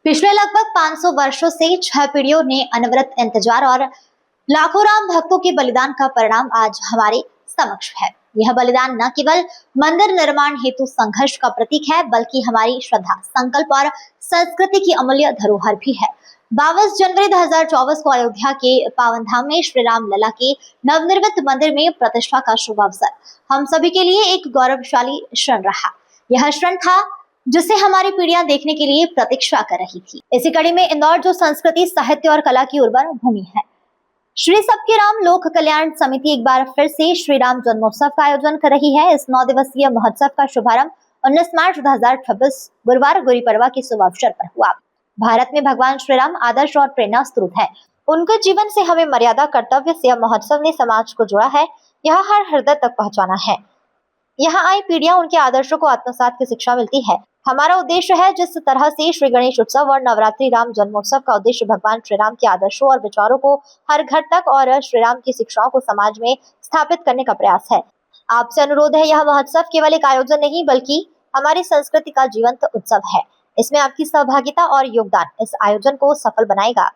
पिछले लगभग 500 वर्षों से 6 पीढ़ियों ने अनवरत इंतजार और लाखों राम भक्तों के बलिदान का परिणाम आज हमारे समक्ष है। यह बलिदान न केवल मंदिर निर्माण हेतु संघर्ष का प्रतीक है, बल्कि हमारी श्रद्धा, संकल्प और संस्कृति की अमूल्य धरोहर भी है। 22 जनवरी 2024 को अयोध्या के पावन धाम में श्री राम लला के नवनिर्मित मंदिर में प्रतिष्ठा का शुभ अवसर हम सभी के लिए एक गौरवशाली क्षण रहा। यह क्षण था जिसे हमारी पीढ़ियां देखने के लिए प्रतीक्षा कर रही थी। इसी कड़ी में इंदौर जो संस्कृति, साहित्य और कला की उर्वर भूमि है, श्री सबके राम लोक कल्याण समिति एक बार फिर से श्री राम जन्मोत्सव का आयोजन कर रही है। इस 9 दिवसीय महोत्सव का शुभारंभ 19 मार्च 2026 गुरुवार गुड़ी पड़वा के शुभ अवसर पर हुआ। भारत में भगवान श्री राम आदर्श और प्रेरणा स्रोत है। उनके जीवन से हमें मर्यादा, कर्तव्य से यह महोत्सव ने समाज को जोड़ा है। यह हर हृदय तक पहुंचाना है। यहाँ आई पीढ़ियां उनके आदर्शों को आत्मसात की शिक्षा मिलती है। हमारा उद्देश्य है, जिस तरह से श्री गणेश उत्सव और नवरात्रि राम जन्मोत्सव का उद्देश्य भगवान श्री राम के आदर्शों और विचारों को हर घर तक और श्री राम की शिक्षाओं को समाज में स्थापित करने का प्रयास है। आपसे अनुरोध है, यह महोत्सव केवल एक आयोजन नहीं बल्कि हमारी संस्कृति का जीवंत उत्सव है। इसमें आपकी सहभागिता और योगदान इस आयोजन को सफल बनाएगा।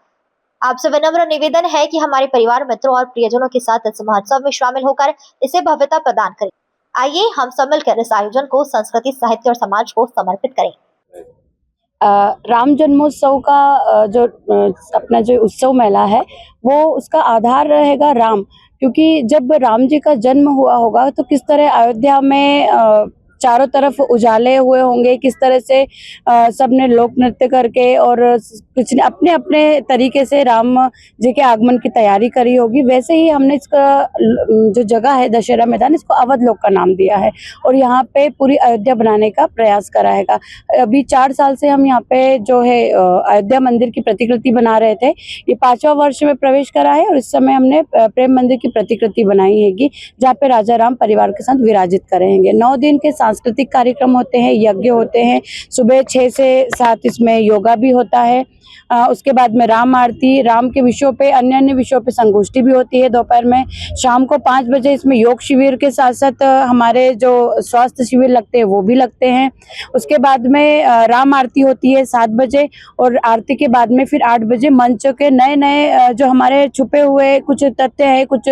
आपसे विनम्र निवेदन है कि हमारे परिवार, मित्रों और प्रियजनों के साथ इस महोत्सव में शामिल होकर इसे भव्यता प्रदान करें। आइए हम सब मिलकर इस आयोजन को संस्कृति, साहित्य और समाज को समर्पित करें। राम जन्मोत्सव का जो अपना जो उत्सव मेला है, वो उसका आधार रहेगा राम, क्योंकि जब राम जी का जन्म हुआ होगा तो किस तरह अयोध्या में चारों तरफ उजाले हुए होंगे, किस तरह से सबने लोक नृत्य करके और कुछ अपने अपने तरीके से राम जी के आगमन की तैयारी करी होगी। वैसे ही हमने इसका जो जगह है दशहरा मैदान, इसको अवध लोक का नाम दिया है और यहाँ पे पूरी अयोध्या बनाने का प्रयास करा है। अभी 4 साल से हम यहाँ पे जो है अयोध्या मंदिर की प्रतिकृति बना रहे थे। ये 5वां वर्ष में प्रवेश करा है और इस समय हमने प्रेम मंदिर की प्रतिकृति बनाई हैगी, जहाँ पे राजा राम परिवार के साथ विराजित करेंगे। 9 दिन के सांस्कृतिक कार्यक्रम होते हैं, यज्ञ होते हैं। सुबह 6 से 7 इसमें योगा भी होता है। उसके बाद में राम आरती, राम के विषयों पे, अन्य विषयों पे संगोष्ठी भी होती है दोपहर में। शाम को 5 बजे इसमें योग शिविर के साथ साथ हमारे जो स्वास्थ्य शिविर लगते हैं वो भी लगते हैं। उसके बाद में राम आरती होती है 7 बजे और आरती के बाद में फिर 8 बजे मंच के नए जो हमारे छुपे हुए कुछ तथ्य है, कुछ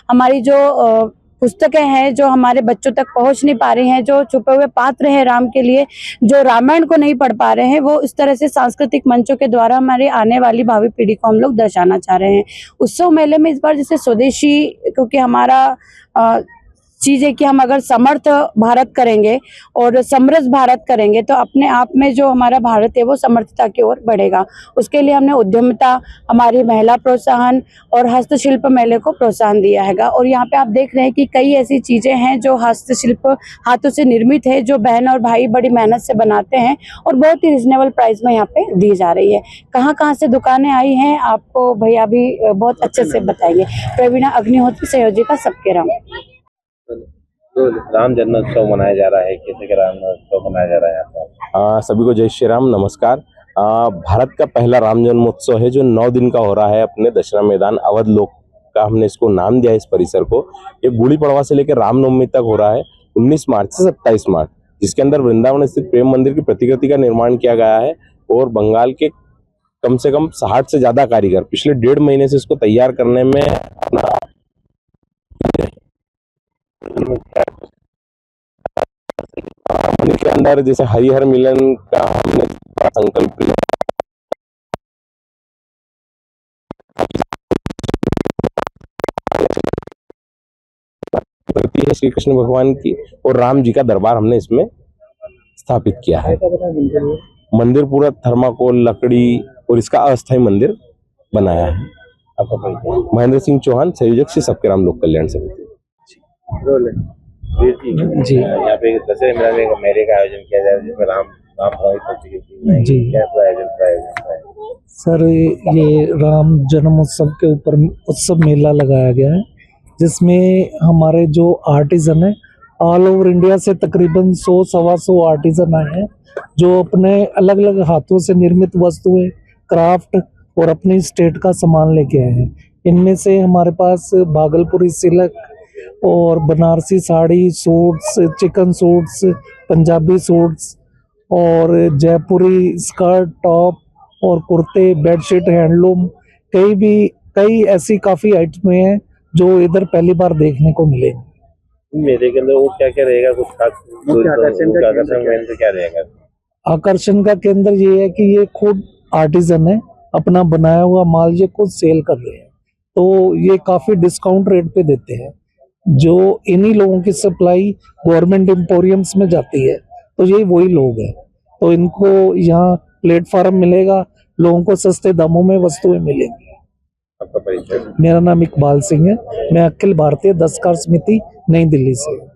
हमारी जो पुस्तकें हैं जो हमारे बच्चों तक पहुंच नहीं पा रही हैं, जो छुपे हुए पात्र हैं राम के लिए, जो रामायण को नहीं पढ़ पा रहे हैं, वो इस तरह से सांस्कृतिक मंचों के द्वारा हमारे आने वाली भावी पीढ़ी को हम लोग दर्शाना चाह रहे हैं। उत्सव मेले में इस बार जैसे स्वदेशी, क्योंकि हमारा चीज है कि हम अगर समर्थ भारत करेंगे और समृद्ध भारत करेंगे तो अपने आप में जो हमारा भारत है वो समर्थता की ओर बढ़ेगा। उसके लिए हमने उद्यमिता, हमारी महिला प्रोत्साहन और हस्तशिल्प मेले को प्रोत्साहन दिया है। और यहाँ पे आप देख रहे हैं कि कई ऐसी चीजें हैं जो हस्तशिल्प हाथों से निर्मित है, जो बहन और भाई बड़ी मेहनत से बनाते हैं और बहुत ही रिजनेबल प्राइस में यहाँ पे दी जा रही है। कहाँ से दुकानें आई हैं आपको भैया भी बहुत अच्छे से बताएंगे। प्रवीणा अग्निहोत्री, संयोजिका सबके राम। तो राम जन्मोत्सव मनाया जा रहा है, कैसे का राम जन्मोत्सव मनाया जा रहा है यहाँ? सभी को जय श्री राम, नमस्कार। भारत का पहला राम जन्मोत्सव है जो 9 दिन का हो रहा है अपने दशहरा मैदान अवध लोक का, हमने इसको नाम दिया है इस परिसर को। ये गुड़ी पड़वा से लेकर रामनवमी तक हो रहा है 19 मार्च से 27 मार्च, जिसके अंदर वृंदावन स्थित प्रेम मंदिर की प्रतिकृति का निर्माण किया गया है और बंगाल के कम से कम 60 से ज्यादा कारीगर पिछले 1.5 महीने से इसको तैयार करने में अपना के अंदर जैसे हरिहर मिलन का हमने संकल्प लिया। प्रति है श्री कृष्ण भगवान की और राम जी का दरबार हमने इसमें स्थापित किया है। मंदिर पूरा थर्माकोल, लकड़ी और इसका अस्थायी मंदिर बनाया है। महेंद्र सिंह चौहान, संयोजक श्री सबके राम लोक कल्याण समिति। जी, यहाँ पे दशहरा मेले का आयोजन किया जाए जिसमें राम जी सर, ये राम जन्मोत्सव के ऊपर उत्सव मेला लगाया गया है, जिसमें हमारे जो आर्टिजन है ऑल ओवर इंडिया से तकरीबन 100-125 आर्टिजन आए हैं, जो अपने अलग अलग हाथों से निर्मित वस्तुएं, क्राफ्ट और अपनी स्टेट का सामान लेके आए हैं। इनमें से हमारे पास भागलपुरी सिल्क और Banarasi sari, suits, chicken suits, Punjabi suits और जयपुरी स्कर्ट, टॉप और कुर्ते, बेडशीट, हैंडलूम, कई ऐसी काफ़ी आइटमें हैं जो इधर पहली बार देखने को मिलेंगी। मेले के अंदर वो क्या क्या रहेगा, कुछ खास आकर्षण केंद्र क्या रहेगा? आकर्षण का केंद्र ये है कि ये खुद आर्टिजन है, अपना बनाया हुआ माल ये खुद सेल कर रहे हैं, तो ये काफ़ी डिस्काउंट रेट पे देते हैं। जो इन्हीं लोगों की सप्लाई गवर्नमेंट एम्पोरियम्स में जाती है, तो ये वही लोग हैं, तो इनको यहाँ प्लेटफॉर्म मिलेगा, लोगों को सस्ते दामों में वस्तुएं मिलेंगी। आपका परिचय? मेरा नाम इकबाल सिंह है, मैं अखिल भारतीय दस्तकार समिति नई दिल्ली से हूँ।